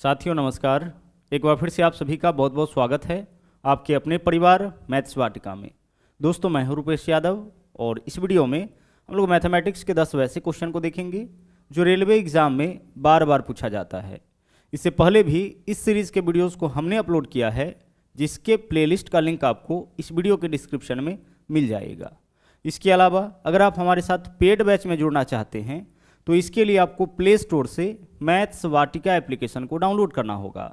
साथियों नमस्कार। एक बार फिर से आप सभी का बहुत बहुत स्वागत है आपके अपने परिवार मैथ्स वाटिका में। दोस्तों मैं हूं रूपेश यादव और इस वीडियो में हम लोग मैथमेटिक्स के 10 वैसे क्वेश्चन को देखेंगे जो रेलवे एग्जाम में बार बार पूछा जाता है। इससे पहले भी इस सीरीज़ के वीडियोज़ को हमने अपलोड किया है, जिसके प्लेलिस्ट का लिंक आपको इस वीडियो के डिस्क्रिप्शन में मिल जाएगा। इसके अलावा अगर आप हमारे साथ पेड बैच में जुड़ना चाहते हैं तो इसके लिए आपको प्ले स्टोर से मैथ्स वाटिका एप्लीकेशन को डाउनलोड करना होगा।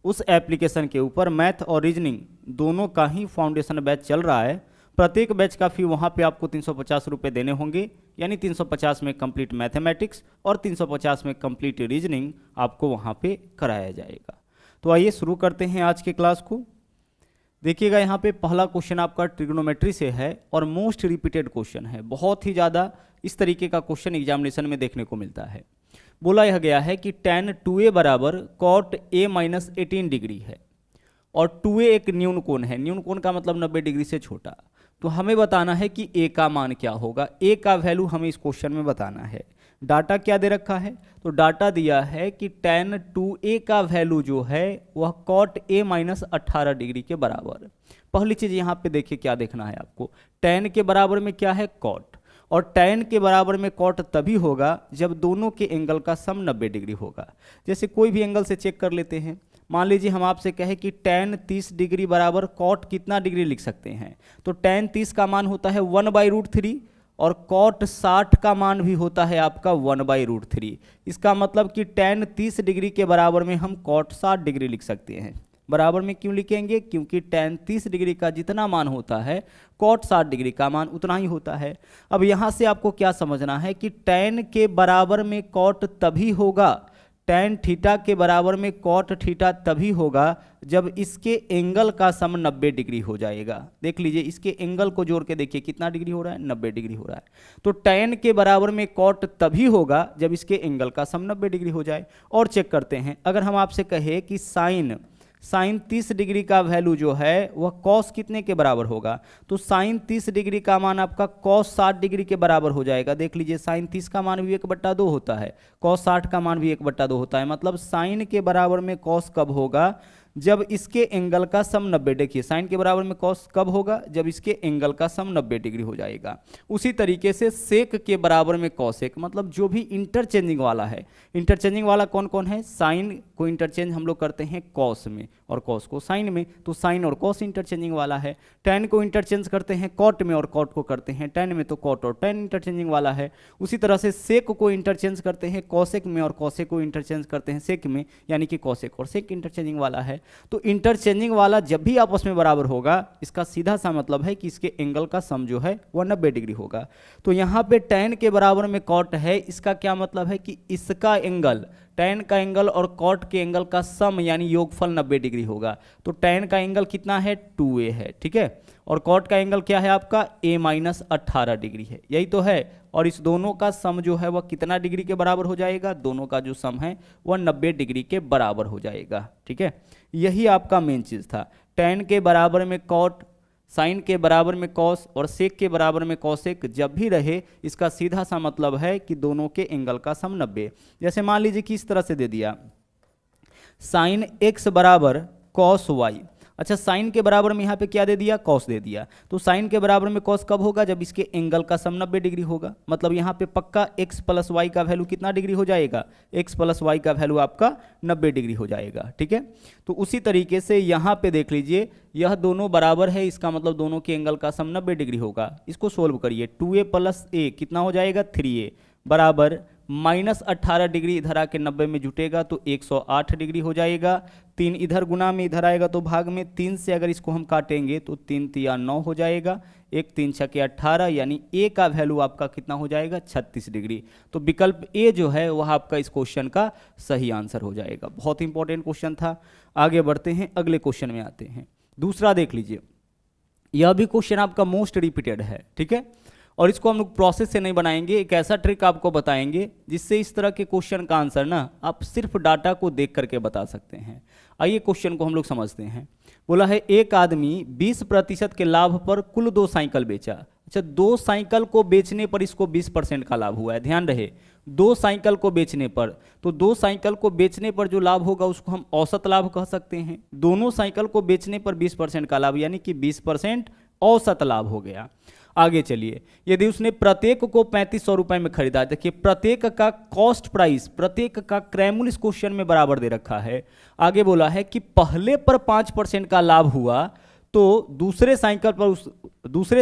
उस एप्लीकेशन के ऊपर मैथ और रीजनिंग दोनों का ही फाउंडेशन बैच चल रहा है। प्रत्येक बैच का फी वहाँ पे आपको 350 रुपये देने होंगे, यानी 350 में कंप्लीट मैथमेटिक्स और 350 में कंप्लीट रीजनिंग आपको वहाँ पे कराया जाएगा। तो आइए शुरू करते हैं आज के क्लास को। देखिएगा यहाँ पे पहला क्वेश्चन आपका ट्रिग्नोमेट्री से है और मोस्ट रिपीटेड क्वेश्चन है। बहुत ही ज़्यादा इस तरीके का क्वेश्चन एग्जामिनेशन में देखने को मिलता है। बोला यह गया है कि tan 2a बराबर cot a माइनस 18 डिग्री है और 2a एक न्यून कोण है। न्यून कोण का मतलब 90 डिग्री से छोटा। तो हमें बताना है कि a का मान क्या होगा। a का वैल्यू हमें इस क्वेश्चन में बताना है। डाटा क्या दे रखा है? तो डाटा दिया है कि tan 2a का वैल्यू जो है वह cot a माइनस 18 डिग्री के बराबर। पहली चीज़ यहाँ पे देखिए क्या देखना है आपको। tan के बराबर में क्या है? cot। और tan के बराबर में cot तभी होगा जब दोनों के एंगल का सम 90 डिग्री होगा। जैसे कोई भी एंगल से चेक कर लेते हैं। मान लीजिए हम आपसे कहें कि tan 30 डिग्री बराबर cot कितना डिग्री लिख सकते हैं, तो tan 30 का मान होता है 1/√3 और cot 60 का मान भी होता है आपका 1/√3। इसका मतलब कि tan 30 डिग्री के बराबर में हम cot 60 डिग्री लिख सकते हैं। बराबर में क्यों लिखेंगे? क्योंकि tan 30 डिग्री का जितना मान होता है cot 60 डिग्री का मान उतना ही होता है। अब यहाँ से आपको क्या समझना है कि tan के बराबर में cot तभी होगा, tan थीटा के बराबर में cot थीटा तभी होगा जब इसके एंगल का सम 90 डिग्री हो जाएगा। देख लीजिए इसके एंगल को जोड़ के देखिए कितना डिग्री हो रहा है? 90 डिग्री हो रहा है। तो tan के बराबर में cot तभी होगा जब इसके एंगल का सम 90 डिग्री हो जाए। और चेक करते हैं, अगर हम आपसे कहे कि साइन 30 डिग्री का वैल्यू जो है वह कॉस कितने के बराबर होगा, तो साइन 30 डिग्री का मान आपका कॉस 60 डिग्री के बराबर हो जाएगा। देख लीजिए साइन 30 का मान भी 1/2 होता है, कॉस 60 का मान भी 1/2 होता है। मतलब साइन के बराबर में कॉस कब होगा? जब इसके एंगल का सम 90। देखिए साइन के बराबर में कॉस कब होगा? जब इसके एंगल का सम 90 डिग्री हो जाएगा। उसी तरीके से सेक के बराबर में कॉसेक, मतलब जो भी इंटरचेंजिंग वाला है। इंटरचेंजिंग वाला कौन कौन है? साइन को इंटरचेंज हम लोग करते हैं कॉस में और कॉस को साइन में, तो साइन और कॉस इंटरचेंजिंग वाला है। टैन को इंटरचेंज करते हैं कॉट में और कॉट को करते हैं टैन में, तो कॉट और टैन इंटरचेंजिंग वाला है। उसी तरह से सेक को इंटरचेंज करते हैं कॉसेक में और कॉसेक को इंटरचेंज करते हैं सेक में, यानी कि कॉसेक और सेक इंटरचेंजिंग वाला है। तो इंटरचेंजिंग वाला जब भी आपस में बराबर होगा, इसका सीधा सा मतलब है कि इसके एंगल का सम जो है वह 90 डिग्री होगा। तो यहाँ पे टैन के बराबर में कॉट है, इसका क्या मतलब है कि इसका एंगल, टैन का एंगल और कॉट के एंगल का सम यानी योगफल 90 डिग्री होगा। तो टैन का एंगल कितना है? 2a है, ठीक है। और कॉट का एंगल क्या है आपका? a माइनस 18 डिग्री है, यही तो है। और इस दोनों का सम जो है वह कितना डिग्री के बराबर हो जाएगा? दोनों का जो सम है वह 90 डिग्री के बराबर हो जाएगा, ठीक है। यही आपका मेन चीज़ था। टैन के बराबर में कॉट, साइन के बराबर में कॉस और सेक के बराबर में कॉसेक जब भी रहे, इसका सीधा सा मतलब है कि दोनों के एंगल का सम 90। जैसे मान लीजिए कि इस तरह से दे दिया साइन x बराबर कॉस y। अच्छा, साइन के बराबर में यहाँ पे क्या दे दिया? कॉस दे दिया। तो साइन के बराबर में कॉस कब होगा? जब इसके एंगल का सम 90 डिग्री होगा। मतलब यहाँ पे पक्का x प्लस वाई का वैल्यू कितना डिग्री हो जाएगा? x प्लस वाई का वैल्यू आपका 90 डिग्री हो जाएगा, ठीक है। तो उसी तरीके से यहाँ पे देख लीजिए, यह दोनों बराबर है, इसका मतलब दोनों के एंगल का सम 90 डिग्री होगा। इसको सोल्व करिए, 2a प्लस a कितना हो जाएगा? 3a बराबर माइनस 18 डिग्री इधर आके 90 में जुटेगा तो 108 डिग्री हो जाएगा। 3 इधर गुना में इधर आएगा तो भाग में, 3 से अगर इसको हम काटेंगे तो 3 तिया 9 हो जाएगा, 1 3 6 18, यानी a का वैल्यू आपका कितना हो जाएगा? 36 डिग्री। तो विकल्प a जो है वह आपका इस क्वेश्चन का सही आंसर हो जाएगा। बहुत इंपॉर्टेंट क्वेश्चन था। आगे बढ़ते हैं, अगले क्वेश्चन में आते हैं। दूसरा देख लीजिए, यह भी क्वेश्चन आपका मोस्ट रिपीटेड है, ठीक है। और इसको हम लोग प्रोसेस से नहीं बनाएंगे, एक ऐसा ट्रिक आपको बताएंगे जिससे इस तरह के क्वेश्चन का आंसर ना आप सिर्फ डाटा को देख करके बता सकते हैं। आइए क्वेश्चन को हम लोग समझते हैं। बोला है एक आदमी 20% के लाभ पर कुल 2 साइकिल बेचा। अच्छा, 2 साइकिल को बेचने पर इसको 20% का लाभ हुआ है। ध्यान रहे, 2 साइकिल को बेचने पर, तो 2 साइकिल को बेचने पर जो लाभ होगा उसको हम औसत लाभ कह सकते हैं। दोनों साइकिल को बेचने पर 20% का लाभ, यानी कि 20% औसत लाभ हो गया। आगे चलिए, यदि उसने प्रत्येक को 3500 रुपए में खरीदा, देखिए प्रत्येक का कॉस्ट प्राइस, प्रत्येक का क्रय मूल्य इस क्वेश्चन में बराबर दे रखा है। आगे बोला है कि पहले पर 5% का लाभ हुआ तो दूसरे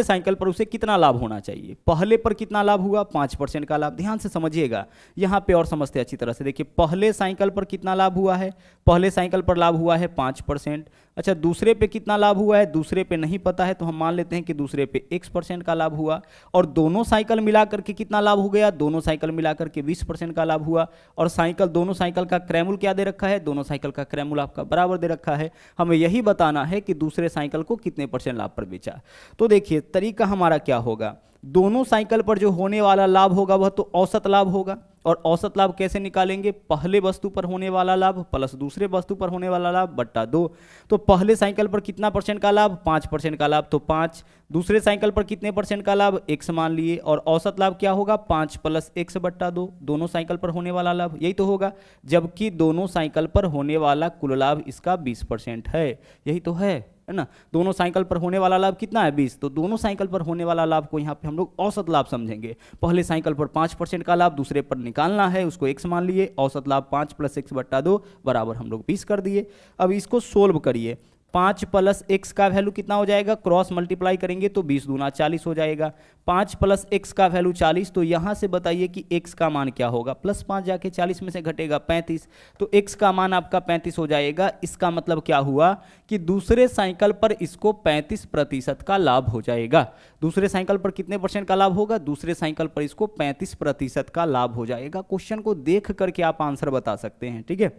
साइकिल पर उसे कितना लाभ होना चाहिए। पहले पर कितना लाभ हुआ, 5% का लाभ। ध्यान से समझिएगा, यहाँ पे और समझते हैं अच्छी तरह से। देखिए पहले साइकिल पर कितना लाभ हुआ है, पहले साइकिल पर लाभ हुआ है 5%। अच्छा, दूसरे पे कितना लाभ हुआ है, दूसरे पे नहीं पता है, तो हम मान लेते हैं कि दूसरे पे X% का लाभ हुआ। और दोनों साइकिल मिलाकर के कितना लाभ हो गया, दोनों साइकिल मिलाकर के 20% का लाभ हुआ। और दोनों साइकिल का क्रय मूल्य क्या दे रखा है, दोनों साइकिल का क्रय मूल्य आपका बराबर दे रखा है। हमें यही बताना है कि दूसरे साइकिल को कितने % लाभ पर बेचा। तो देखिए तरीका हमारा क्या होगा, दोनों साइकिल पर जो होने वाला लाभ होगा वह तो औसत लाभ होगा। और औसत लाभ कैसे निकालेंगे, पहले वस्तु पर होने वाला लाभ प्लस दूसरे वस्तु पर होने वाला लाभ बट्टा 2। तो पहले साइकिल पर कितना % का लाभ, 5% का लाभ, तो 5। दूसरे साइकिल पर कितने % का लाभ, x मान लिए। और औसत लाभ क्या होगा, 5 + x बट्टा 2, दोनों साइकिल पर होने वाला लाभ, यही तो होगा। जबकि दोनों साइकिल पर होने वाला कुल लाभ इसका 20% है, यही तो है ना। दोनों साइकिल पर होने वाला लाभ कितना है, 20। तो दोनों साइकिल पर होने वाला लाभ को यहाँ पे हम लोग औसत लाभ समझेंगे। पहले साइकिल पर 5% का लाभ दूसरे पर निकालना है, उसको x मान लिए। औसत लाभ 5 + x बट्टा 2 बराबर हम लोग 20 कर दिए। अब इसको सोल्व करिए, 5 + x का वैल्यू कितना हो जाएगा, क्रॉस मल्टीप्लाई करेंगे तो 20 दूना 40 हो जाएगा। 5 + x का वैल्यू 40, तो यहाँ से बताइए कि x का मान क्या होगा, +5 जाके 40 में से घटेगा 35, तो x का मान आपका 35 हो जाएगा। इसका मतलब क्या हुआ कि दूसरे साइकिल पर इसको 35% का लाभ हो जाएगा। दूसरे साइकिल पर कितने % का लाभ होगा, दूसरे साइकिल पर इसको 35% का लाभ हो जाएगा। क्वेश्चन को देख करके आप आंसर बता सकते हैं, ठीक है।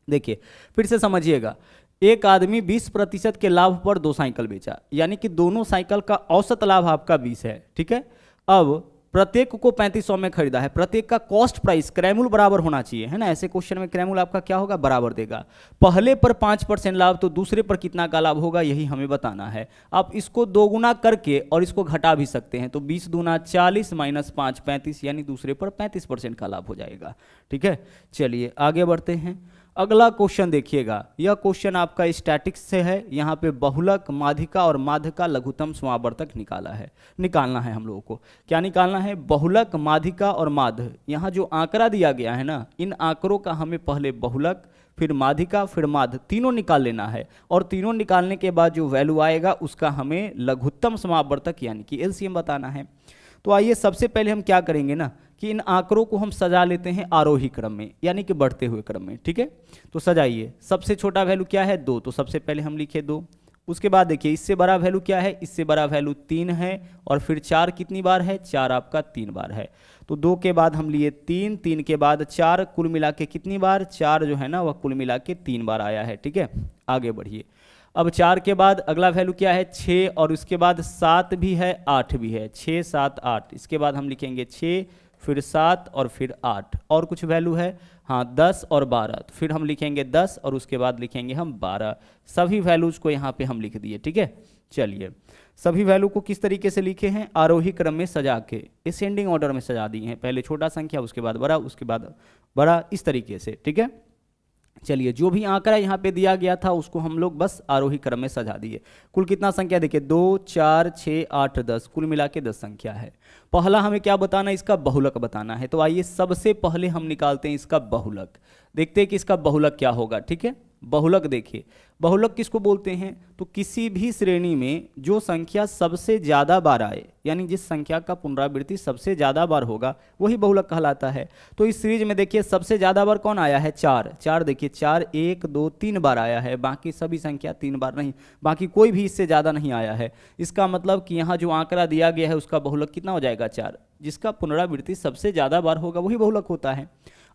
देखिए फिर से समझिएगा, एक आदमी 20% के लाभ पर 2 साइकिल बेचा, यानी कि दोनों साइकिल का औसत लाभ आपका 20 है, ठीक है। अब प्रत्येक को 3500 में खरीदा है, प्रत्येक का कॉस्ट प्राइस क्रय मूल्य बराबर होना चाहिए, है ना। ऐसे क्वेश्चन में क्रय मूल्य आपका क्या होगा, बराबर देगा। पहले पर 5% लाभ, तो दूसरे पर कितना का लाभ होगा, यही हमें बताना है। आप इसको 2 गुना करके और इसको घटा भी सकते हैं, तो 20 दूना 40 - 5 35, यानी दूसरे पर 35% का लाभ हो जाएगा, ठीक है। चलिए आगे बढ़ते हैं। अगला क्वेश्चन देखिएगा, यह क्वेश्चन आपका स्टैटिक्स से है। यहाँ पे बहुलक, माध्यिका और माध्य का लघुत्तम समावर्तक निकालना है हम लोगों को। क्या निकालना है, बहुलक, माध्यिका और माध्य। यहाँ जो आंकड़ा दिया गया है ना, इन आंकड़ों का हमें पहले बहुलक, फिर माध्यिका, फिर माध्य तीनों निकाल लेना है। और तीनों निकालने के बाद जो वैल्यू आएगा उसका हमें लघुत्तम समावर्तक यानी कि LCM बताना है। तो आइए सबसे पहले हम क्या करेंगे ना, कि इन आंकड़ों को हम सजा लेते हैं आरोही क्रम में, यानी कि बढ़ते हुए क्रम में, ठीक है। तो सजाइए, सबसे छोटा वैल्यू क्या है, 2, तो सबसे पहले हम लिखे 2। उसके बाद देखिए इससे बड़ा वैल्यू क्या है, इससे बड़ा वैल्यू 3 है। और फिर 4 कितनी बार है, 4 आपका 3 बार है। तो 2 के बाद हम लिए 3, 3 के बाद 4, कुल मिला के कितनी बार, 4 जो है ना वह कुल मिला के 3 बार आया है, ठीक है। आगे बढ़िए, अब 4 के बाद अगला वैल्यू क्या है, 6, और उसके बाद 7 भी है, 8 भी है, 6 7 8। इसके बाद हम लिखेंगे 6, फिर 7 और फिर 8। और कुछ वैल्यू है, हाँ 10 और 12, तो फिर हम लिखेंगे 10 और उसके बाद लिखेंगे हम 12। सभी वैल्यूज को यहाँ पे हम लिख दिए, ठीक है। चलिए सभी वैल्यू को किस तरीके से लिखे हैं, आरोही क्रम में सजा के, असेंडिंग ऑर्डर में सजा दिए हैं। पहले छोटा संख्या, उसके बाद बड़ा, उसके बाद बड़ा, इस तरीके से, ठीक है। चलिए जो भी आंकड़ा यहाँ पे दिया गया था उसको हम लोग बस आरोही क्रम में सजा दिए। कुल कितना संख्या देखिए, 2 4 6 8 10, कुल मिला के 10 संख्या है। पहला हमें क्या बताना है, इसका बहुलक बताना है। तो आइए सबसे पहले हम निकालते हैं इसका बहुलक, देखते हैं कि इसका बहुलक क्या होगा, ठीक है। बहुलक देखिए, बहुलक किसको बोलते हैं, तो किसी भी श्रेणी में जो संख्या सबसे ज़्यादा बार आए, यानी जिस संख्या का पुनरावृत्ति सबसे ज़्यादा बार होगा वही बहुलक कहलाता है। तो इस सीरीज में देखिए सबसे ज़्यादा बार कौन आया है, 4 देखिए 4 1 2 3 बार आया है, बाकी सभी संख्या 3 बार नहीं, बाकी कोई भी इससे ज़्यादा नहीं आया है। इसका मतलब कि यहाँ जो आंकड़ा दिया गया है उसका बहुलक कितना हो जाएगा, 4। जिसका पुनरावृत्ति सबसे ज़्यादा बार होगा वही बहुलक होता है।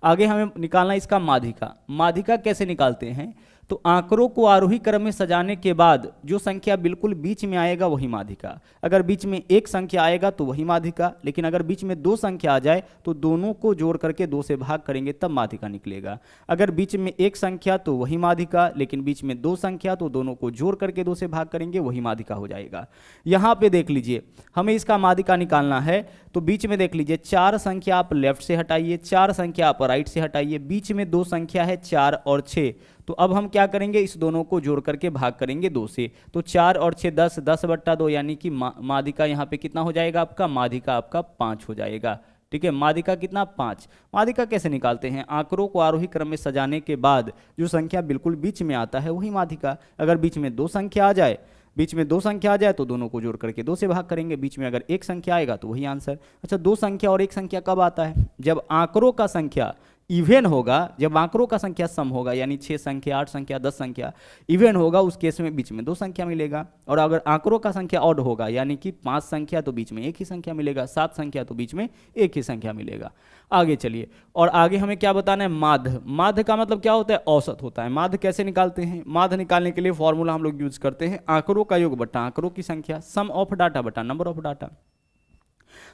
आगे हमें निकालना इसका माध्यिका। माध्यिका कैसे निकालते हैं, तो आंकड़ों को आरोही क्रम में सजाने के बाद जो संख्या बिल्कुल बीच में आएगा वही माध्यिका। अगर बीच में एक संख्या आएगा तो वही माध्यिका, लेकिन अगर बीच में दो संख्या आ जाए तो दोनों को जोड़ करके दो से भाग करेंगे तब माध्यिका निकलेगा। अगर बीच में एक संख्या तो वही माध्यिका, लेकिन बीच में दो संख्या तो दोनों को जोड़ करके दो से भाग करेंगे वही माध्यिका हो जाएगा। यहाँ पे देख लीजिए हमें इसका माध्यिका निकालना है, तो बीच में देख लीजिए 4 संख्या आप लेफ्ट से हटाइए, 4 संख्या आप राइट से हटाइए, बीच में दो संख्या है 4 और 6। तो अब हम क्या करेंगे, इस दोनों को जोड़ करके भाग करेंगे 2 से, तो 4 और 6 10, 10/2 यानी कि माध्यिका यहाँ पे कितना हो जाएगा आपका, माध्यिका आपका 5 हो जाएगा। ठीक है, माध्यिका कितना 5। माध्यिका कैसे निकालते हैं, आंकड़ों को आरोही क्रम में सजाने के बाद जो संख्या बिल्कुल बीच में आता है वही माध्यिका। अगर बीच में दो संख्या आ जाए, बीच में दो संख्या आ जाए तो दोनों को जोड़ करके 2 से भाग करेंगे, बीच में अगर एक संख्या आएगा तो वही आंसर। अच्छा, दो संख्या और एक संख्या कब आता है, जब आंकड़ों का संख्या इवन होगा, जब आंकड़ों का संख्या सम होगा, यानी 6 संख्या 8 संख्या 10 संख्या इवन होगा, उस केस में बीच में दो संख्या मिलेगा। और अगर आंकड़ों का संख्या ऑड होगा, यानी कि 5 संख्या तो बीच में एक ही संख्या मिलेगा, 7 संख्या तो बीच में एक ही संख्या मिलेगा। आगे चलिए, और आगे हमें क्या बताना है, माध्य। माध्य का मतलब क्या होता है, औसत होता है। माध्य कैसे निकालते हैं, माध्य निकालने के लिए फॉर्मूला हम लोग यूज करते हैं आंकड़ों का योग बटा आंकड़ों की संख्या, सम ऑफ डाटा बटा नंबर ऑफ डाटा।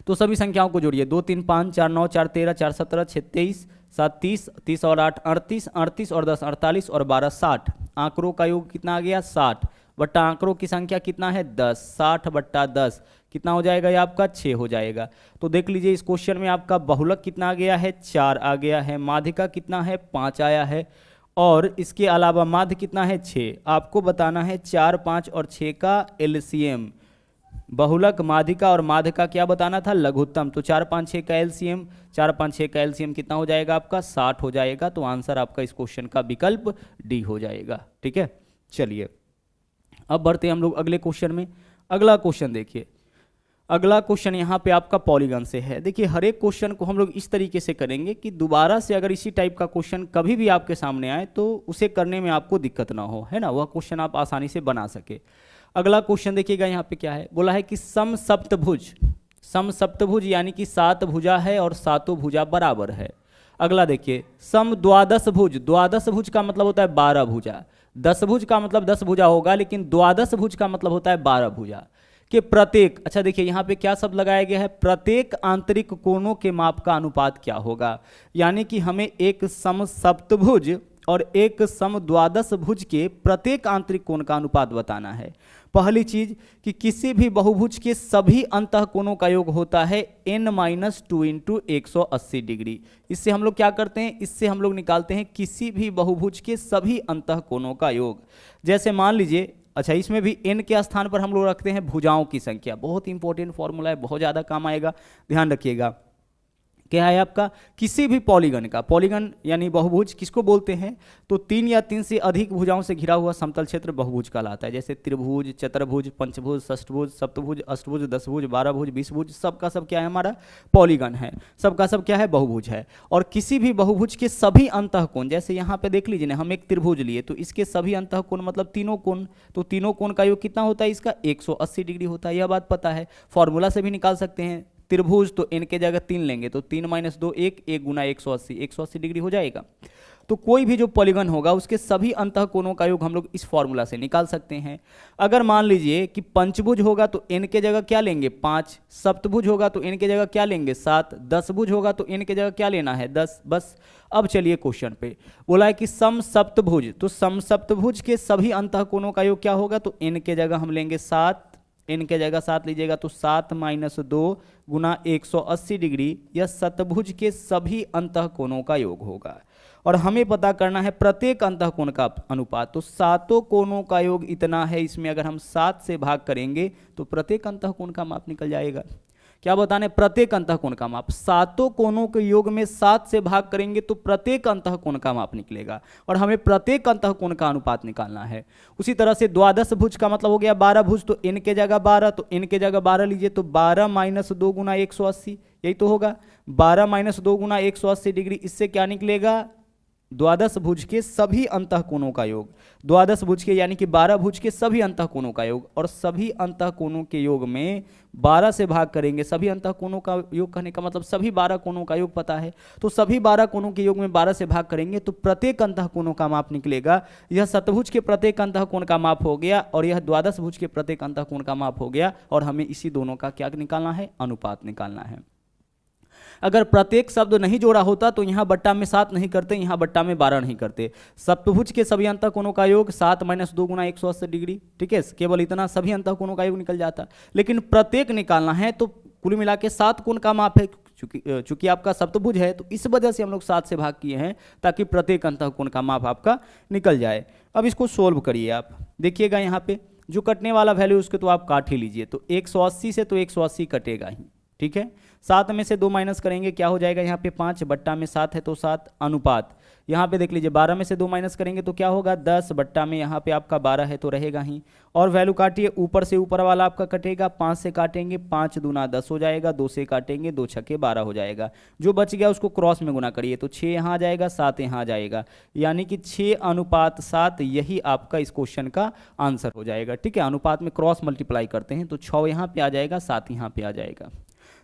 तो सभी संख्याओं को जोड़िए, 2 3 5 4 9 4 13 4 17 6 23 7 30 30 और 8 38 38 और 10 48 और 12 60। आंकड़ों का योग कितना आ गया 60 बट्टा आंकड़ों की संख्या कितना है 10, 60 बट्टा 10 कितना हो जाएगा, ये आपका 6 हो जाएगा। तो देख लीजिए इस क्वेश्चन में आपका बहुलक कितना आ गया है 4 आ गया है, माध्यिका कितना है 5 आया है, और इसके अलावा माध्य कितना है 6। आपको बताना है 4 5 और 6 का एलसीएम। बहुलक, माध्यिका और माध्य का क्या बताना था, लघुत्तम। तो 4 5 6 का एलसीएम, 4 5 6 का एलसीएम कितना हो जाएगा आपका 60 हो जाएगा। तो आंसर आपका इस क्वेश्चन का विकल्प डी हो जाएगा। ठीक है, चलिए अब बढ़ते हैं हम लोग अगले क्वेश्चन में। अगला क्वेश्चन देखिए, अगला क्वेश्चन यहाँ पे आपका पॉलीगन से है। देखिए हर एक क्वेश्चन को हम लोग इस तरीके से करेंगे कि दोबारा से अगर इसी टाइप का क्वेश्चन कभी भी आपके सामने आए तो उसे करने में आपको दिक्कत ना हो, है ना, वह क्वेश्चन आप आसानी से बना सके। अगला क्वेश्चन देखिएगा, यहाँ पे क्या है, बोला है कि समसप्तभुज, समसप्तभुज यानी कि 7 भुजा है और सातों भुजा बराबर है। अगला देखिए समद्वादशभुज, द्वादशभुज का मतलब होता है 12 भुजा, 10 भुज का मतलब 10 भुजा होगा, लेकिन द्वादशभुज का मतलब होता है 12 भुजा के प्रत्येक। अच्छा देखिए यहाँ पे क्या शब्द लगाया गया है, प्रत्येक आंतरिक कोणों के माप का अनुपात क्या होगा, यानी कि हमें एक समसप्तभुज और एक समद्वादशभुज के प्रत्येक आंतरिक कोण का अनुपात बताना है। पहली चीज कि किसी भी बहुभुज के सभी अंतःकोणों का योग होता है n-2 इंटू 180 डिग्री। इससे हम लोग क्या करते हैं, इससे हम लोग निकालते हैं किसी भी बहुभुज के सभी अंतःकोणों का योग। जैसे मान लीजिए, अच्छा इसमें भी n के स्थान पर हम लोग रखते हैं भुजाओं की संख्या। बहुत इंपॉर्टेंट फॉर्मूला है, बहुत ज़्यादा काम आएगा, ध्यान रखिएगा। क्या है आपका, किसी भी पॉलीगन का, पॉलीगन यानी बहुभुज किसको बोलते हैं, तो 3 या 3 से अधिक भुजाओं से घिरा हुआ समतल क्षेत्र बहुभुज कहलाता है। जैसे त्रिभुज, चतुर्भुज, पंचभुज, षष्ठभुज, सप्तभुज, अष्टभुज, 10 भुज, 12 भुज, 20 भुज, सबका सब क्या है, हमारा पॉलीगन है, सबका सब क्या है, बहुभुज है। और किसी भी बहुभुज के सभी अंतःकोण, जैसे यहाँ पे देख लीजिए ना, हम एक त्रिभुज लिए तो इसके सभी अंतःकोण मतलब तीनों कोण, तो तीनों कोण का योग कितना होता है, इसका 180 डिग्री होता है। यह बात पता है, फॉर्मूला से भी निकाल सकते हैं। त्रिभुज तो n के जगह 3 लेंगे तो 3 - 2 1, 1 गुना 180, 180 डिग्री हो जाएगा। तो कोई भी जो पॉलीगन होगा उसके सभी अंतःकोणों का योग हम लोग इस फॉर्मूला से निकाल सकते हैं। अगर मान लीजिए कि पंचभुज होगा तो n के जगह क्या लेंगे 5, सप्तभुज होगा तो n के जगह क्या लेंगे 7, दसभुज होगा तो n के जगह क्या लेना है 10, बस। अब चलिए क्वेश्चन पे, बोला है कि समसप्तभुज, तो समसप्तभुज के सभी अंतःकोणों का योग क्या होगा, तो n के जगह हम लेंगे 7, n के जगह 7 लीजिएगा तो 7 - 2 गुना 180 डिग्री, यह सतभुज के सभी अंतःकोणों का योग होगा। और हमें पता करना है प्रत्येक अंतःकोण का अनुपात, तो सातों कोणों का योग इतना है, इसमें अगर हम 7 से भाग करेंगे तो प्रत्येक अंतःकोण का माप निकल जाएगा। क्या बताने, प्रत्येक अंतःकोण का माप, सातों कोणों के योग में 7 से भाग करेंगे तो प्रत्येक अंतःकोण का माप निकलेगा, और हमें प्रत्येक अंतःकोण का अनुपात निकालना है। उसी तरह से द्वादश भुज का मतलब हो गया 12 भुज, तो n के जगह 12, तो n के जगह 12 लीजिए तो 12 - 2 गुना 180, यही तो होगा 12 - 2 गुना 180 डिग्री। इससे क्या निकलेगा, द्वादश भुज के सभी अंतःकोणों का योग, द्वादश भुज के यानी कि 12 भुज के सभी अंतःकोणों का योग, और सभी अंतःकोणों के योग में 12 से भाग करेंगे। सभी अंतःकोणों का योग कहने का मतलब सभी 12 कोणों का योग पता है, तो सभी 12 कोणों के योग में 12 से भाग करेंगे तो प्रत्येक अंतःकोणों का माप निकलेगा। यह शतभुज के प्रत्येक अंतःकोण का माप हो गया और यह द्वादश भुज के प्रत्येक अंतःकोण का माप हो गया, और हमें इसी दोनों का क्या निकालना है, अनुपात निकालना है। अगर प्रत्येक शब्द नहीं जोड़ा होता तो यहाँ बट्टा में 7 नहीं करते, यहाँ बट्टा में 12 नहीं करते। सप्तभुज के सभी अंतःकोणों का योग 7 - 2 × 180 डिग्री, ठीक है, केवल इतना सभी अंतःकोणों का योग निकल जाता। लेकिन प्रत्येक निकालना है तो कुल मिला के 7 कोण का माप है। चूंकि आपका सप्तभुज है तो इस वजह से हम लोग 7 से भाग किए हैं ताकि प्रत्येक अंतःकोण का माप आपका निकल जाए। अब इसको सोल्व करिए आप, देखिएगा यहाँ पे जो कटने वाला वैल्यू उसके तो आप काट ही लीजिए। तो 180 से तो 180 कटेगा ही, ठीक है। 7 में से 2 माइनस करेंगे, क्या हो जाएगा यहाँ पे 5, बट्टा में 7 है तो 7, अनुपात यहाँ पे देख लीजिए 12 में से 2 माइनस करेंगे तो क्या होगा 10, बट्टा में यहाँ पे आपका 12 है तो रहेगा ही। और वैल्यू काटिए, ऊपर से ऊपर वाला आपका कटेगा, 5 से काटेंगे 5 दूना 10 हो जाएगा, 2 से काटेंगे 2 छक्के 12 हो जाएगा। जो बच गया उसको क्रॉस में गुना करिए तो 6 यहाँ आ जाएगा, 7 यहाँ आ जाएगा, यानी कि 6:7 यही आपका इस क्वेश्चन का आंसर हो जाएगा, ठीक है। अनुपात में क्रॉस मल्टीप्लाई करते हैं तो 6 यहाँ पे आ जाएगा, 7 यहाँ पे आ जाएगा।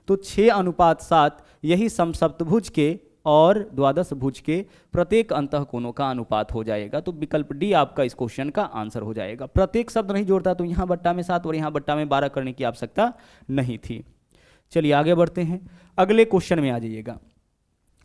तो 6:7 यही समसप्तभुज के और द्वादश भुज के प्रत्येक अंतःकोणों का अनुपात हो जाएगा। तो विकल्प डी आपका इस क्वेश्चन का आंसर हो जाएगा। प्रत्येक शब्द नहीं जोड़ता तो यहाँ बट्टा में 7 और यहाँ बट्टा में 12 करने की आवश्यकता नहीं थी। चलिए आगे बढ़ते हैं, अगले क्वेश्चन में आ जाइएगा।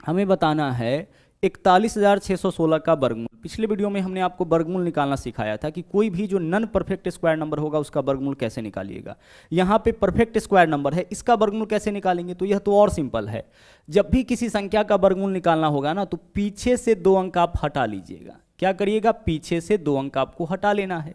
हमें बताना है 41,616 का वर्गमूल। पिछले वीडियो में हमने आपको वर्गमूल निकालना सिखाया था कि कोई भी जो नॉन परफेक्ट स्क्वायर नंबर होगा उसका वर्गमूल कैसे निकालिएगा। यहाँ पे परफेक्ट स्क्वायर नंबर है, इसका वर्गमूल कैसे निकालेंगे, तो यह तो और सिंपल है। जब भी किसी संख्या का वर्गमूल निकालना होगा ना तो पीछे से 2 अंक आप हटा लीजिएगा। क्या करिएगा, पीछे से 2 अंक आपको हटा लेना है,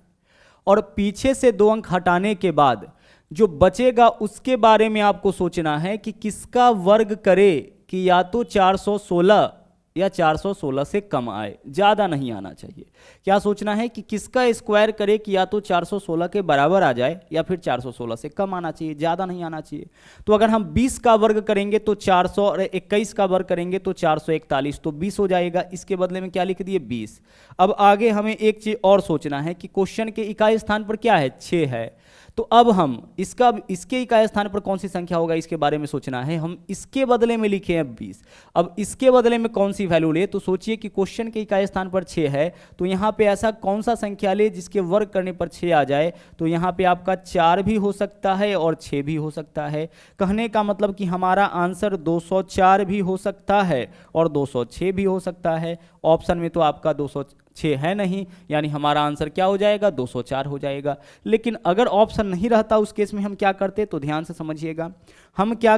और पीछे से 2 अंक हटाने के बाद जो बचेगा उसके बारे में आपको सोचना है कि किसका वर्ग करे कि या तो 416 या 416 से कम आए, ज़्यादा नहीं आना चाहिए। क्या सोचना है कि किसका स्क्वायर करे कि या तो 416 के बराबर आ जाए या फिर 416 से कम आना चाहिए, ज़्यादा नहीं आना चाहिए। तो अगर हम 20 का वर्ग करेंगे तो 400, और 21 का वर्ग करेंगे तो 441, तो 20 हो जाएगा। इसके बदले में क्या लिख दिए, 20। अब आगे हमें एक चीज़ और सोचना है कि क्वेश्चन के इकाई स्थान पर क्या है, 6 है। तो अब हम इसके इकाई स्थान पर कौन सी संख्या होगा इसके बारे में सोचना है। हम इसके बदले में लिखे हैं 20, अब इसके बदले में कौन सी वैल्यू ले, तो सोचिए कि क्वेश्चन के इकाई स्थान पर 6 है तो यहाँ पे ऐसा कौन सा संख्या ले जिसके वर्ग करने पर 6 आ जाए। तो यहाँ पे आपका 4 भी हो सकता है और 6 भी हो सकता है। कहने का मतलब कि हमारा आंसर 204 भी हो सकता है और 206 भी हो सकता है। ऑप्शन में तो आपका 206 है नहीं, यानी हमारा आंसर क्या हो जाएगा, 204 हो जाएगा। लेकिन अगर ऑप्शन नहीं रहता उस केस में हम क्या करते, तो ध्यान से समझिएगा। हम क्या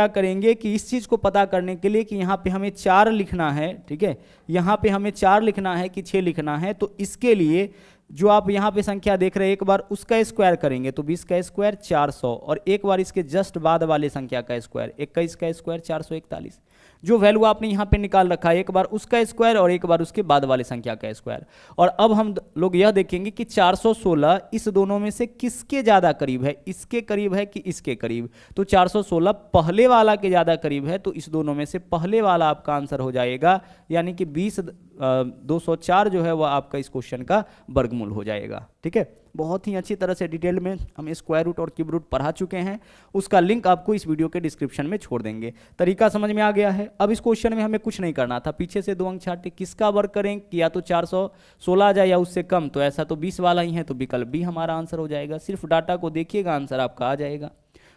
करेंगे कि इस चीज़ को पता करने के लिए कि यहाँ पे हमें 4 लिखना है, ठीक है, यहाँ पे हमें 4 लिखना है कि 6 लिखना है, तो इसके लिए जो आप यहाँ पे संख्या देख रहे हैं एक बार उसका स्क्वायर करेंगे तो 20 का स्क्वायर 400, और एक बार इसके जस्ट बाद वाले संख्या का स्क्वायर 21 का स्क्वायर 441। जो वैल्यू आपने यहाँ पे निकाल रखा है एक बार उसका स्क्वायर और एक बार उसके बाद वाले संख्या का स्क्वायर। और अब हम लोग यह देखेंगे कि 416 इस दोनों में से किसके ज़्यादा करीब है, इसके करीब है कि इसके करीब। तो 416 पहले वाला के ज़्यादा करीब है, तो इस दोनों में से पहले वाला आपका आंसर हो जाएगा, यानी कि 204 जो है वह आपका इस क्वेश्चन का वर्गमूल हो जाएगा। ठीक है, बहुत ही अच्छी तरह से डिटेल में हम स्क्वायर रूट और क्यूब रूट पढ़ा चुके हैं, उसका लिंक आपको इस वीडियो के डिस्क्रिप्शन में छोड़ देंगे। तरीका समझ में आ गया है। अब इस क्वेश्चन में हमें कुछ नहीं करना था, पीछे से 2 अंक छाटे, किसका वर्ग करें कि या तो 416 आ जाए या उससे कम, तो ऐसा तो 20 वाला ही है, तो विकल्प बी हमारा आंसर हो जाएगा। सिर्फ डाटा को देखिएगा, आंसर आपका आ जाएगा।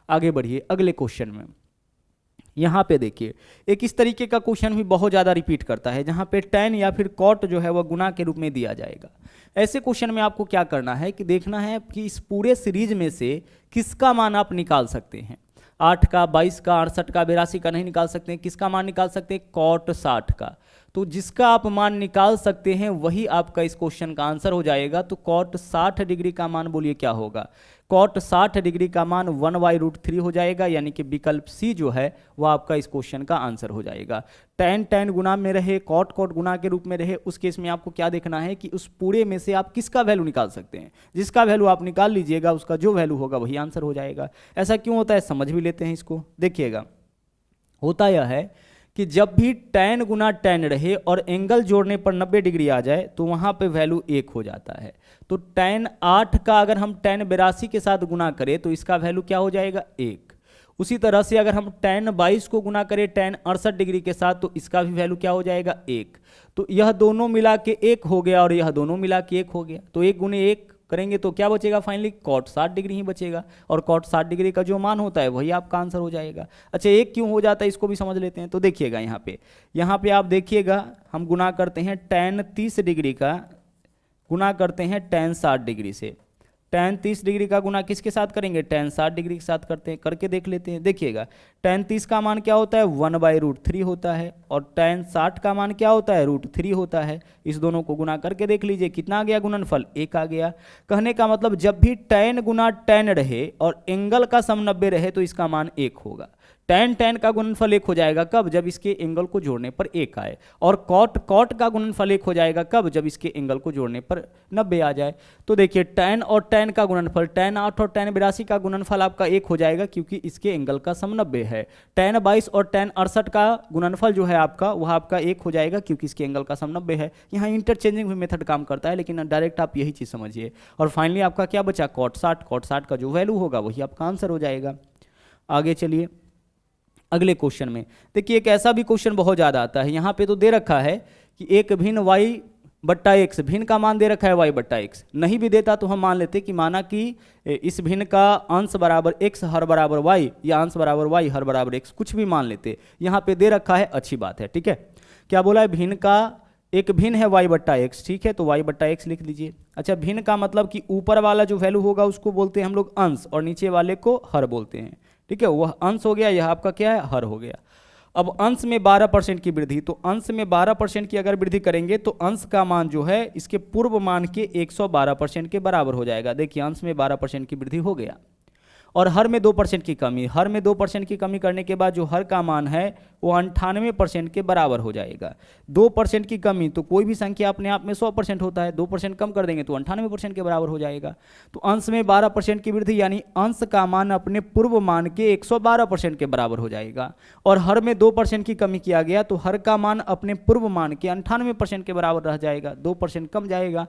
आगे बढ़िए अगले क्वेश्चन में। यहाँ पे देखिए एक इस तरीके का क्वेश्चन भी बहुत ज़्यादा रिपीट करता है, जहाँ पे tan या फिर cot जो है वह गुना के रूप में दिया जाएगा। ऐसे क्वेश्चन में आपको क्या करना है कि देखना है कि इस पूरे सीरीज में से किसका मान आप निकाल सकते हैं। 8 का, 22 का, 68 का, 82 का नहीं निकाल सकते हैं। किसका मान निकाल सकते हैं, cot 60 का। तो जिसका आप मान निकाल सकते हैं वही आपका इस क्वेश्चन का आंसर हो जाएगा। तो cot 60 डिग्री का मान बोलिए क्या होगा, cot 60 डिग्री का मान 1/√3 हो जाएगा, यानी कि विकल्प सी जो है वह आपका इस क्वेश्चन का आंसर हो जाएगा। tan गुना में रहे, cot गुना के रूप में रहे, उस केस में आपको क्या देखना है कि उस पूरे में से आप किसका वैल्यू निकाल सकते हैं। जिसका वैल्यू आप निकाल लीजिएगा उसका जो वैल्यू होगा वही आंसर हो जाएगा। ऐसा क्यों होता है समझ भी लेते हैं इसको। देखिएगा, होता यह है कि जब भी tan गुना tan रहे और एंगल जोड़ने पर 90 डिग्री आ जाए तो वहाँ पे वैल्यू 1 हो जाता है। तो tan 8 का अगर हम tan 82 के साथ गुना करें तो इसका वैल्यू क्या हो जाएगा 1। उसी तरह से अगर हम tan 22 को गुना करें tan 68 डिग्री के साथ तो इसका भी वैल्यू क्या हो जाएगा 1। तो यह दोनों मिला के 1 हो गया और यह दोनों मिला के 1 हो गया। तो 1 गुने 1 करेंगे तो क्या बचेगा फाइनली cot 60 डिग्री ही बचेगा, और cot 60 डिग्री का जो मान होता है वही आपका आंसर हो जाएगा। अच्छा, 1 क्यों हो जाता है इसको भी समझ लेते हैं। तो देखिएगा यहाँ पे आप देखिएगा, हम गुना करते हैं tan 30 डिग्री का गुना करते हैं tan 60 डिग्री से। tan 30 डिग्री का गुना किसके साथ करेंगे, tan 60 डिग्री के साथ करते हैं, करके देख लेते हैं। देखिएगा tan 30 का मान क्या होता है 1/√3 होता है, और tan 60 का मान क्या होता है √3 होता है। इस दोनों को गुना करके देख लीजिए कितना आ गया गुणनफल 1 आ गया। कहने का मतलब जब भी tan गुना tan रहे और एंगल का सम 90 रहे तो इसका मान 1 होगा। tan का गुणनफल 1 हो जाएगा कब, जब इसके एंगल को जोड़ने पर 1 आए, और cot का गुणनफल 1 हो जाएगा कब, जब इसके एंगल को जोड़ने पर 90 आ जाए। तो देखिए tan और tan का गुणनफल, tan 8 और tan 82 का गुणनफल आपका 1 हो जाएगा क्योंकि इसके एंगल का सम 90 है। tan 22 और tan 68 का गुणनफल जो है आपका वह आपका 1 हो जाएगा क्योंकि इसके एंगल का सम 90 है। यहाँ इंटरचेंजिंग भी मेथड काम करता है, लेकिन डायरेक्ट आप यही चीज़ समझिए। और फाइनली आपका क्या बचा cot 60 का जो वैल्यू होगा वही आपका आंसर हो जाएगा। आगे चलिए अगले क्वेश्चन में। देखिए एक ऐसा भी क्वेश्चन बहुत ज़्यादा आता है, यहाँ पे तो दे रखा है कि एक भिन्न y बट्टा x, भिन्न का मान दे रखा है y बट्टा x। नहीं भी देता तो हम मान लेते कि माना कि इस भिन्न का अंश बराबर x हर बराबर y, या अंश बराबर y हर बराबर x, कुछ भी मान लेते। यहाँ पे दे रखा है, अच्छी बात है, ठीक है। क्या बोला है, भिन्न का एक भिन्न है y बट्टा x, ठीक है, तो y बट्टा x लिख लीजिए। अच्छा, भिन्न का मतलब कि ऊपर वाला जो वैल्यू होगा उसको बोलते हैं हम लोग अंश, और नीचे वाले को हर बोलते हैं, ठीक है। वह अंश हो गया, यह आपका क्या है, हर हो गया। अब अंश में 12% की वृद्धि, तो अंश में 12% की अगर वृद्धि करेंगे तो अंश का मान जो है इसके पूर्व मान के 112% के बराबर हो जाएगा। देखिए अंश में 12% की वृद्धि हो गया, और हर में 2% की कमी, हर में 2% की कमी करने के बाद जो हर का मान है वो 98% के बराबर हो जाएगा। 2% की कमी, तो कोई भी संख्या अपने आप में 100% होता है, 2% कम कर देंगे तो 98% के बराबर हो जाएगा। तो अंश में 12% की वृद्धि यानी अंश का मान अपने पूर्व मान के 112% के बराबर हो जाएगा, और हर में 2% की कमी किया गया तो हर का मान अपने पूर्व मान के 98% के बराबर रह जाएगा, 2% कम जाएगा।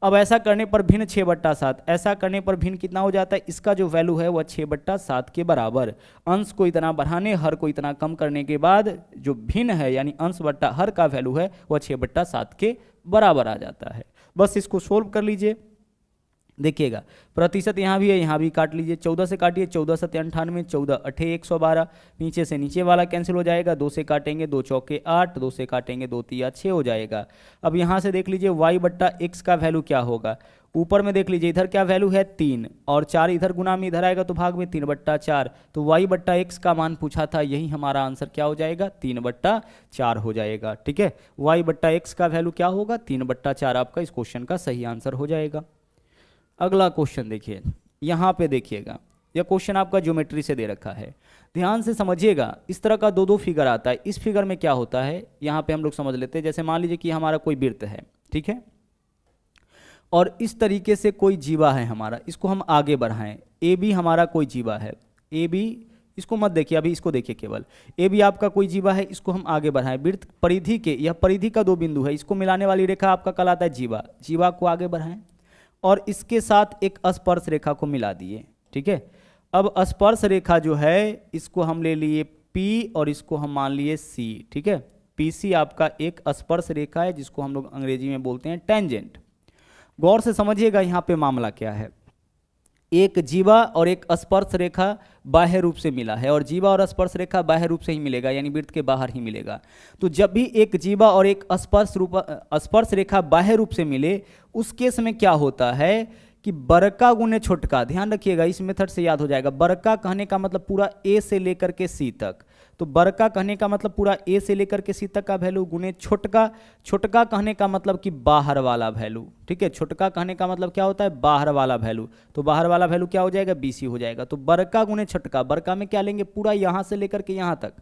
अब ऐसा करने पर भिन्न 6/7, ऐसा करने पर भिन्न कितना हो जाता है, इसका जो वैल्यू है वह 6/7 के बराबर। अंश को इतना बढ़ाने, हर को इतना कम करने के बाद जो भिन्न है यानी अंश बट्टा हर का वैल्यू है वह 6/7 के बराबर आ जाता है। बस इसको सोल्व कर लीजिए। देखिएगा प्रतिशत यहाँ भी है, यहाँ भी काट लीजिए, 14 से काटिए, 14 7 98, 14 8 112, नीचे से नीचे वाला कैंसिल हो जाएगा, 2 से काटेंगे 2 चौके 8, 2 से काटेंगे 2 तिया 6 हो जाएगा। अब यहाँ से देख लीजिए y बट्टा x का वैल्यू क्या होगा। ऊपर में देख लीजिए इधर क्या वैल्यू है 3, और 4 इधर गुना में इधर आएगा तो भाग में 3/4, तो y बट्टा x का मान पूछा था, यही हमारा आंसर क्या हो जाएगा 3/4 हो जाएगा, ठीक है। y बट्टा x का वैल्यू क्या होगा 3/4, आपका इस क्वेश्चन का सही आंसर हो जाएगा। अगला क्वेश्चन देखिए, यहाँ पे देखिएगा, यह क्वेश्चन आपका ज्योमेट्री से दे रखा है, ध्यान से समझिएगा। इस तरह का 2 फिगर आता है। इस फिगर में क्या होता है यहाँ पे हम लोग समझ लेते हैं। जैसे मान लीजिए कि हमारा कोई वृत्त है, ठीक है, और इस तरीके से कोई जीवा है हमारा, इसको हम आगे बढ़ाएं। ए बी हमारा कोई जीवा है, ए बी, इसको मत देखिए अभी, इसको देखिए केवल, ए बी आपका कोई जीवा है, इसको हम आगे बढ़ाएं। वृत्त परिधि के, यह परिधि का 2 बिंदु है, इसको मिलाने वाली रेखा आपका कहलाता है जीवा। जीवा को आगे बढ़ाएं और इसके साथ एक स्पर्श रेखा को मिला दिए, ठीक है। अब स्पर्श रेखा जो है इसको हम ले लिए P और इसको हम मान लिए C, ठीक है। PC आपका एक स्पर्श रेखा है जिसको हम लोग अंग्रेजी में बोलते हैं टेंजेंट। गौर से समझिएगा यहाँ पे मामला क्या है। एक जीवा और एक स्पर्श रेखा बाह्य रूप से मिला है, और जीवा और स्पर्श रेखा बाह्य रूप से ही मिलेगा, यानी वृत्त के बाहर ही मिलेगा। तो जब भी एक जीवा और एक स्पर्श रेखा बाह्य रूप से मिले, उस केस में क्या होता है कि बड़का गुने छोटका, ध्यान रखिएगा इस मेथड से याद हो जाएगा। बड़का कहने का मतलब पूरा ए से लेकर के सी तक, तो बड़का कहने का मतलब पूरा ए से लेकर के सी तक का वैल्यू गुने छोटका, छोटका कहने का मतलब कि बाहर वाला वैल्यू, ठीक है। छोटका कहने का मतलब क्या होता है, बाहर वाला वैल्यू, तो बाहर वाला वैल्यू क्या हो जाएगा, BC हो जाएगा। तो बड़का गुने छोटका, बड़का में क्या लेंगे पूरा यहाँ से लेकर के यहाँ तक,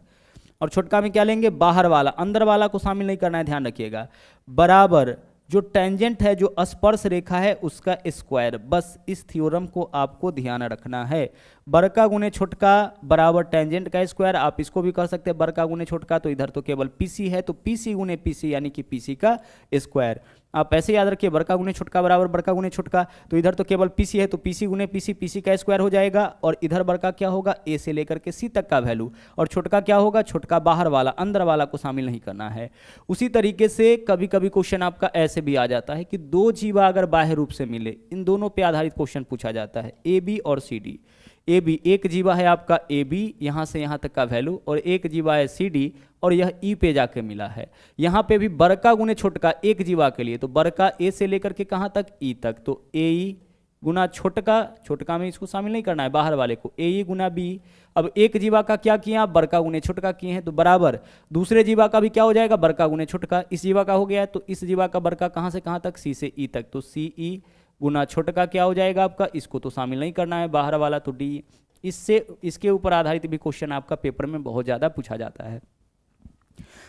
और छोटका में क्या लेंगे बाहर वाला, अंदर वाला को शामिल नहीं करना है, ध्यान रखिएगा। बराबर जो टेंजेंट है, जो स्पर्श रेखा है उसका स्क्वायर, बस इस थ्योरम को आपको ध्यान रखना है। बड़का गुने छोटका बराबर टेंजेंट का स्क्वायर, आप इसको भी कर सकते हैं बड़का गुने छोटका, तो इधर तो केवल पीसी है तो पीसी गुने पीसी यानी कि पीसी का स्क्वायर। आप ऐसे याद रखिए बड़का गुने छोटका बराबर बड़का गुने छोटका, तो इधर तो केवल पीसी है तो पीसी गुने पीसी, पीसी का स्क्वायर हो जाएगा, और इधर बड़का क्या होगा ए से लेकर के सी तक का वैल्यू, और छोटका क्या होगा, छोटका बाहर वाला, अंदर वाला को शामिल नहीं करना है। उसी तरीके से कभी कभी क्वेश्चन आपका ऐसे भी आ जाता है कि दो जीवा अगर बाह्य रूप से मिले, इन दोनों पे आधारित क्वेश्चन पूछा जाता है, ए बी और सी डी। ए बी, एक जीवा है आपका ए बी, यहाँ से यहाँ तक का वैल्यू, और एक जीवा है सी डी, और यह ई पे जाके मिला है। यहाँ पे भी बड़का गुने छोटका एक जीवा के लिए, तो बड़का ए से लेकर के कहाँ तक, ई तक, तो ए ई गुना छोटका, छोटका में इसको शामिल नहीं करना है बाहर वाले को, ए ई गुना बी। अब एक जीवा का क्या किया आप, बड़का गुने छोटका किए हैं, तो बराबर दूसरे जीवा का भी क्या हो जाएगा, बड़का गुने छोटका, इस जीवा का हो गया तो इस जीवा का बड़का कहाँ से कहाँ तक, सी से ई तक, तो सी ई गुना छोटका क्या हो जाएगा आपका, इसको तो शामिल नहीं करना है बाहर वाला, तो डी। इससे इसके ऊपर आधारित भी क्वेश्चन आपका पेपर में बहुत ज़्यादा पूछा जाता है।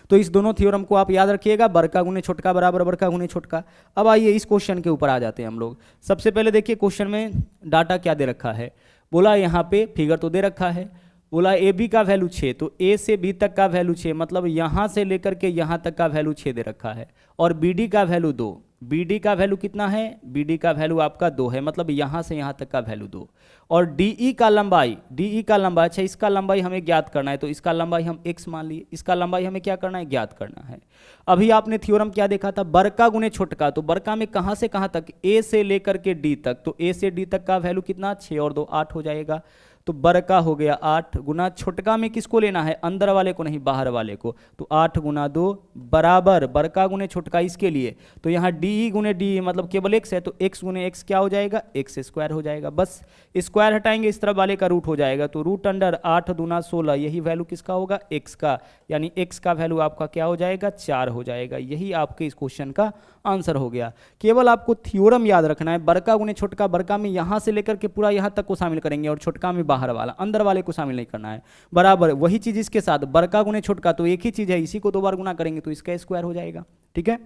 तो इस दोनों थ्योरम को आप याद रखिएगा, बड़का गुने छोटका बराबर बड़का गुने छोटका। अब आइए इस क्वेश्चन के ऊपर आ जाते हैं हम लोग। सबसे पहले देखिए क्वेश्चन में डाटा क्या दे रखा है, बोला यहाँ पे फिगर तो दे रखा है, बोला ए बी का वैल्यू 6, तो ए से बी तक का वैल्यू 6, मतलब यहाँ से लेकर के यहाँ तक का वैल्यू 6 दे रखा है, और बी डी का वैल्यू 2, बी डी का वैल्यू कितना है, बी डी का वैल्यू आपका 2 है, मतलब यहाँ से यहाँ तक का वैल्यू 2, और डी ई का लंबाई, डी ई का लंबाई, अच्छा इसका लंबाई हमें ज्ञात करना है, तो इसका लंबाई हम x मान लिए, इसका लंबाई हमें क्या करना है, ज्ञात करना है। अभी आपने थ्योरम क्या देखा था, बड़का गुने छोटका, तो बड़का में कहाँ से कहाँ तक, ए से लेकर के डी तक, तो ए से डी तक का वैल्यू कितना, 6 और 2 8 हो जाएगा, तो बड़का हो गया 8, गुना छोटका में किसको लेना है, अंदर वाले को नहीं बाहर वाले को, तो 8 गुना 2 बराबर बड़का गुने छोटका इसके लिए, तो यहाँ डी ई गुने डी मतलब केवल x है, तो x गुने x क्या हो जाएगा, x स्क्वायर हो जाएगा, बस स्क्वायर हटाएंगे इस तरफ वाले का रूट हो जाएगा, तो रूट अंडर 8 दूना 16, यही वैल्यू किसका होगा, x का, यानी x का वैल्यू आपका क्या हो जाएगा, 4 हो जाएगा। यही आपके इस क्वेश्चन का आंसर हो गया। केवल आपको थ्योरम याद रखना है, बड़का गुने छोटका, बड़का में यहाँ से लेकर के पूरा यहाँ तक को शामिल करेंगे, और छोटका में बाहर वाला, अंदर वाले को शामिल नहीं करना है, बराबर वही चीज इसके साथ, बड़का गुने छोटका तो एक ही चीज है, इसी को 2 बार गुना करेंगे तो इसका स्क्वायर हो जाएगा। ठीक है,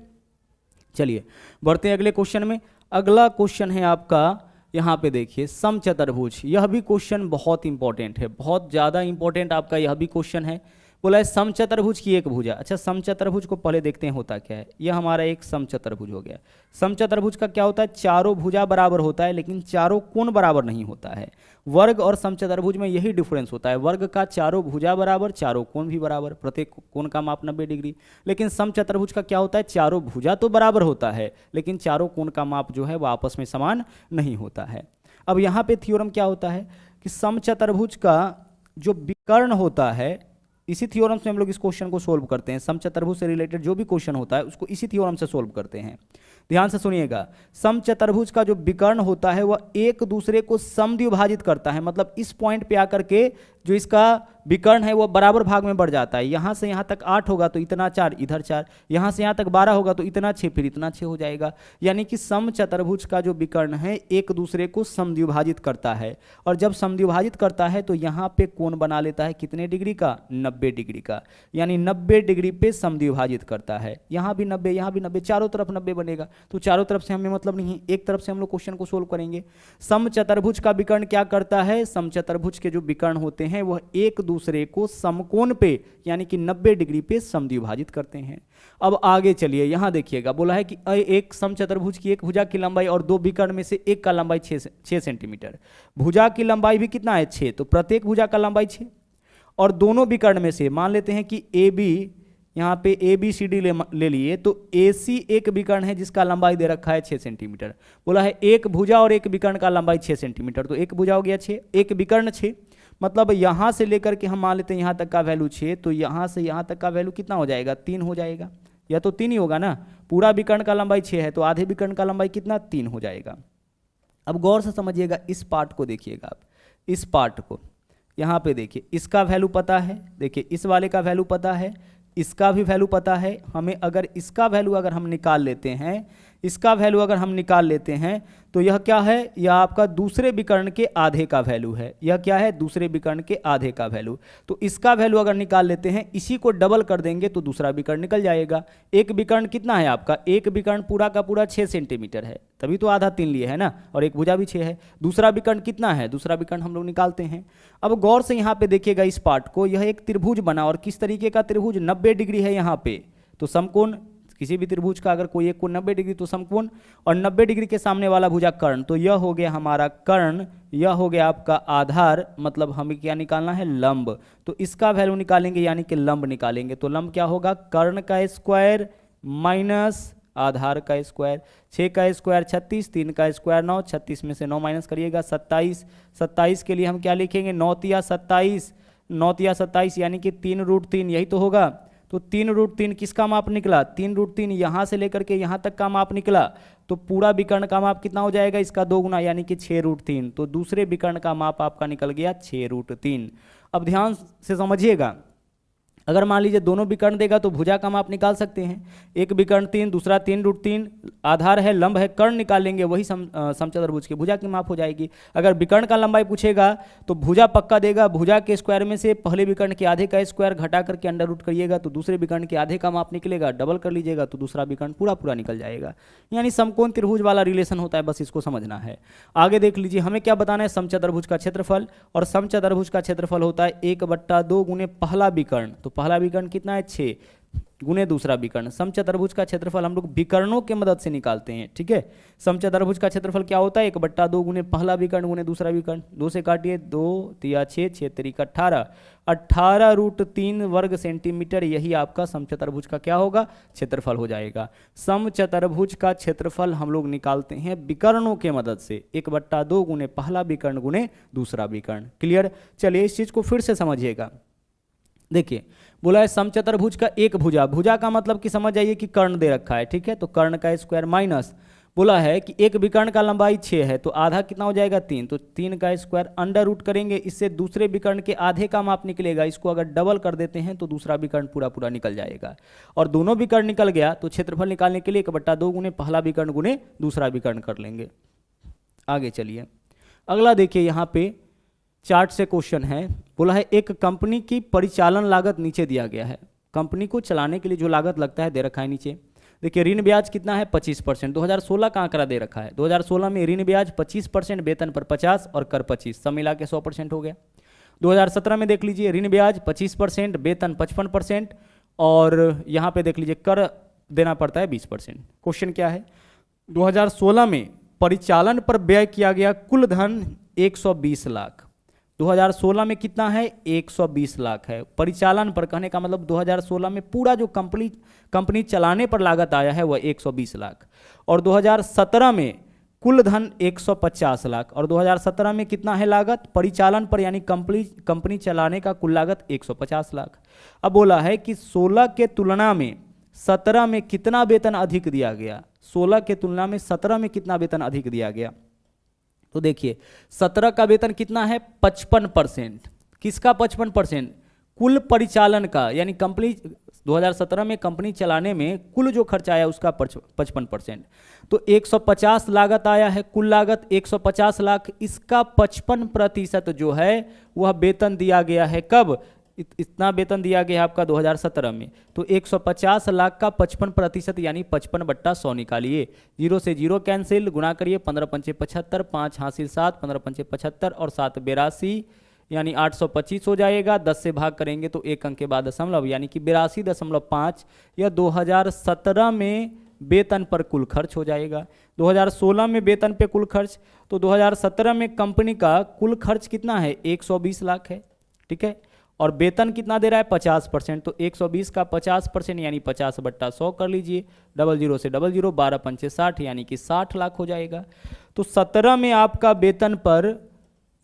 चलिए बढ़ते हैं अगले क्वेश्चन में। अगला क्वेश्चन है आपका, यहाँ पे देखिए समचतुर्भुज, यह भी क्वेश्चन बहुत इंपॉर्टेंट है, बहुत ज़्यादा इंपॉर्टेंट आपका यह भी क्वेश्चन है। बोला है समचतुर्भुज की एक भुजा। अच्छा समचतुर्भुज को पहले देखते हैं होता क्या है। यह हमारा एक समचतुर्भुज हो गया। समचतुर्भुज का क्या होता है, चारों भुजा बराबर होता है लेकिन चारों कोण बराबर नहीं होता है। वर्ग और समचतुर्भुज में यही डिफरेंस होता है, वर्ग का चारों भुजा बराबर, चारों कोण भी बराबर, प्रत्येक कोण का माप 90 डिग्री। लेकिन समचतुर्भुज का क्या होता है, चारों भुजा तो बराबर होता है लेकिन चारों कोण का माप जो है वो आपस में समान नहीं होता है। अब यहाँ पे थ्योरम क्या होता है कि समचतुर्भुज का जो विकर्ण होता है, इसी थ्योरम से हम लोग इस क्वेश्चन को सोल्व करते हैं। समचतुर्भुज से रिलेटेड जो भी क्वेश्चन होता है उसको इसी थ्योरम से सोल्व करते हैं। ध्यान से सुनिएगा, समचतुर्भुज का जो विकर्ण होता है वह एक दूसरे को समद्विभाजित करता है, मतलब इस पॉइंट पे आकर के जो इसका विकर्ण है वह बराबर भाग में बढ़ जाता है। यहाँ से यहाँ तक 8 होगा तो इतना 4, इधर 4, यहाँ से यहाँ तक 12 होगा तो इतना 6, फिर इतना 6 हो जाएगा। यानी कि समचतुर्भुज का जो विकर्ण है एक दूसरे को समद्विभाजित करता है, और जब समद्विभाजित करता है तो यहाँ पे कोण बना लेता है कितने डिग्री का, 90 डिग्री का, यानी 90 डिग्री पे समद्विभाजित करता है। यहाँ भी 90, यहाँ भी 90, चारों तरफ 90 बनेगा। तो चारों तरफ से हमें मतलब नहीं है, एक तरफ से हम लोग क्वेश्चन को सोल्व करेंगे। समचतुर्भुज का विकर्ण क्या करता है, समचतुर्भुज के जो विकर्ण होते हैं वह एक दूसरे को समकोण पे यानी कि 90 डिग्री पे समद्विभाजित करते हैं। अब आगे चलिए, यहां देखिएगा, बोला है कि एक समचतुर्भुज की एक भुजा की लंबाई और दो विकर्ण में से एक का लंबाई 6 सेंटीमीटर। भुजा की लंबाई भी कितना है, 6, तो प्रत्येक भुजा का लंबाई 6, और दोनों विकर्ण में से मान लेते हैं कि ए बी, यहाँ पे ए बी सी डी ले लिए, तो ए सी एक विकर्ण है जिसका लंबाई दे रखा है 6 सेंटीमीटर। बोला है एक भुजा और एक विकर्ण का लंबाई 6 सेंटीमीटर, तो एक भुजा हो गया 6, एक विकर्ण 6, मतलब यहाँ से लेकर के हम मान लेते हैं यहाँ तक का वैल्यू 6, तो यहाँ से यहाँ तक का वैल्यू कितना हो जाएगा, 3 हो जाएगा, या तो 3 ही होगा ना। पूरा विकर्ण का लंबाई 6 है तो आधे विकर्ण का लंबाई कितना, 3 हो जाएगा। अब गौर से समझिएगा, इस पार्ट को देखिएगा आप, इस पार्ट को यहाँ पे देखिए, इसका वैल्यू पता है, देखिए इस वाले का वैल्यू पता है, इसका भी वैल्यू पता है हमें। अगर इसका वैल्यू अगर हम निकाल लेते हैं, इसका वैल्यू अगर हम निकाल लेते हैं तो यह क्या है, यह आपका दूसरे विकर्ण के आधे का वैल्यू है। यह क्या है, दूसरे विकर्ण के आधे का वैल्यू। तो इसका वैल्यू अगर निकाल लेते हैं, इसी को डबल कर देंगे तो दूसरा विकर्ण निकल जाएगा। एक विकर्ण कितना है आपका, एक विकर्ण पूरा का पूरा 6 सेंटीमीटर है, तभी तो आधा 3 लिए है ना, और एक भुजा भी 6 है। दूसरा विकर्ण कितना है, दूसरा विकर्ण हम लोग निकालते हैं। अब गौर से यहाँ पे देखिएगा इस पार्ट को, यह एक त्रिभुज बना, और किस तरीके का त्रिभुज, 90 डिग्री है यहाँ पे। तो समकोण किसी भी त्रिभुज का अगर कोई एक कोण 90 डिग्री तो समकोण, और 90 डिग्री के सामने वाला भुजा कर्ण। तो यह हो गया हमारा कर्ण, यह हो गया आपका आधार, मतलब हमें क्या निकालना है, लंब। तो इसका वैल्यू निकालेंगे यानी कि लंब निकालेंगे। तो लंब क्या होगा, कर्ण का स्क्वायर माइनस आधार का स्क्वायर। 6 का स्क्वायर 36, 3 का स्क्वायर 9, 36 में से 9 माइनस करिएगा 27। 27 के लिए हम क्या लिखेंगे, 9 तिया 27, 9 तिया 27 यानी कि 3√3, यही तो होगा। तो 3√3 किसका माप निकला, 3√3 यहाँ से लेकर के यहाँ तक का माप निकला। तो पूरा विकर्ण का माप कितना हो जाएगा, इसका 2 गुना यानी कि 6√3। तो दूसरे विकर्ण का माप आपका निकल गया 6√3। अब ध्यान से समझिएगा, अगर मान लीजिए दोनों विकर्ण देगा तो भुजा का माप निकाल सकते हैं। एक विकर्ण 3, दूसरा 3√3, आधार है, लंब है, कर्ण निकालेंगे, वही समचतुर्भुज की भुजा की माप हो जाएगी। अगर विकर्ण का लंबाई पूछेगा तो भुजा पक्का देगा, भुजा के स्क्वायर में से पहले विकर्ण के आधे का स्क्वायर घटा करके अंडर रूट करिएगा तो दूसरे विकर्ण के आधे का माप निकलेगा, डबल कर लीजिएगा तो दूसरा विकर्ण पूरा पूरा निकल जाएगा। यानी समकोण त्रिभुज वाला रिलेशन होता है, बस इसको समझना है। आगे देख लीजिए, हमें क्या बताना है, समचतुर्भुज का क्षेत्रफल, और समचतुर्भुज का क्षेत्रफल होता है 1/2 गुने पहला विकर्ण। तो पहला विकर्ण कितना है, 6 गुने दूसरा विकर्ण। समचतुर्भुज का क्षेत्रफल हम लोग विकर्णों के मदद से निकालते हैं, ठीक है। समचतुर्भुज का क्षेत्रफल क्या होता है, 1/2 गुने पहला विकर्ण गुने दूसरा विकर्ण। 2 से काटिए, 2 तिया 6, 6 तिरिका 18, 18√3 वर्ग सेंटीमीटर, यही आपका समचतुर्भुज का क्या होगा, क्षेत्रफल हो जाएगा। समचतुर्भुज का क्षेत्रफल हम लोग निकालते हैं विकर्णों के मदद से, 1/2 गुने पहला विकर्ण गुने दूसरा विकर्ण। क्लियर। चलिए इस चीज को फिर से समझिएगा। देखिए बोला है समचतुर्भुज का एक भुजा, भुजा का मतलब कि समझ जाइए कि कर्ण दे रखा है, ठीक है। तो कर्ण का स्क्वायर माइनस बोला है कि एक विकर्ण का लंबाई 6 है, तो आधा कितना हो जाएगा, 3। तो 3 का स्क्वायर अंडर रूट करेंगे, इससे दूसरे विकर्ण के आधे का माप निकलेगा। इसको अगर डबल कर देते हैं तो दूसरा विकर्ण पूरा पूरा निकल जाएगा। और दोनों विकर्ण निकल गया तो क्षेत्रफल निकालने के लिए 1/2 गुने पहला विकर्ण गुने दूसरा विकर्ण कर लेंगे। आगे चलिए, अगला देखिए, यहाँ पे चार्ट से क्वेश्चन है। बोला है एक कंपनी की परिचालन लागत नीचे दिया गया है। कंपनी को चलाने के लिए जो लागत लगता है दे रखा है नीचे। देखिए ऋण ब्याज कितना है, 25%। 2016 का आंकड़ा दे रखा है। 2016 में ऋण ब्याज 25%, वेतन पर 50 और कर 25, सब मिला के 100% हो गया। 2017 में देख लीजिए ऋण ब्याज 25%, वेतन 55%, और यहाँ पे देख लीजिए कर देना पड़ता है 20%। क्वेश्चन क्या है, 2016 में परिचालन पर व्यय किया गया कुल धन 120 लाख। 2016 में कितना है, 120 लाख है। परिचालन पर कहने का मतलब 2016 में पूरा जो कंपनी चलाने पर लागत आया है वह 120 लाख। और 2017 में कुल धन 150 लाख। और 2017 में कितना है लागत, परिचालन पर यानी कंपनी चलाने का कुल लागत 150 लाख। अब बोला है कि 16 के तुलना में 17 में कितना वेतन अधिक दिया गया। 16 के तुलना में 17 में कितना वेतन अधिक दिया गया। तो देखिए 17 का वेतन कितना है, 55%। किसका 55%, कुल परिचालन का, यानी कंपनी 2017 में कंपनी चलाने में कुल जो खर्चा आया उसका 55%। तो 150 लागत आया है, कुल लागत 150 लाख, इसका 55% जो है वह वेतन दिया गया है। कब, इतना वेतन दिया गया है आपका 2017 में। तो 150 लाख का 55% यानी 55/100 निकालिए। 0 से 0 कैंसिल, गुणा करिए, 15 पंचे 75, 5 हासिल 7, 15 पंचे 75 और 7 82 यानी 825 हो जाएगा। 10 से भाग करेंगे तो एक अंक के बाद दशमलव यानी कि 82.5। यह 2017 में वेतन पर कुल खर्च हो जाएगा। 2016 में वेतन पे कुल खर्च, तो 2017 में कंपनी का कुल खर्च कितना है, 120 लाख है, ठीक है। और वेतन कितना दे रहा है, 50%। तो 120 का 50% यानी 50/100 कर लीजिए। 00 से 00, 12 पंचे 60 यानी कि 60 लाख हो जाएगा। तो 17 में आपका वेतन पर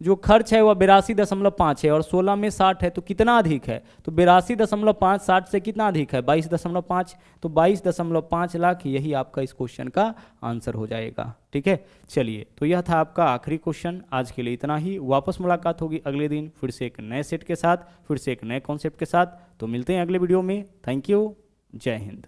जो खर्च है वह 82.5 है और 16 में 60 है, तो कितना अधिक है, तो 82.5 60 से कितना अधिक है, 22.5। तो 22.5 लाख, यही आपका इस क्वेश्चन का आंसर हो जाएगा, ठीक है। चलिए, तो यह था आपका आखिरी क्वेश्चन। आज के लिए इतना ही। वापस मुलाकात होगी अगले दिन फिर से एक नए सेट के साथ, फिर से एक नए कॉन्सेप्ट के साथ। तो मिलते हैं अगले वीडियो में। थैंक यू, जय हिंद।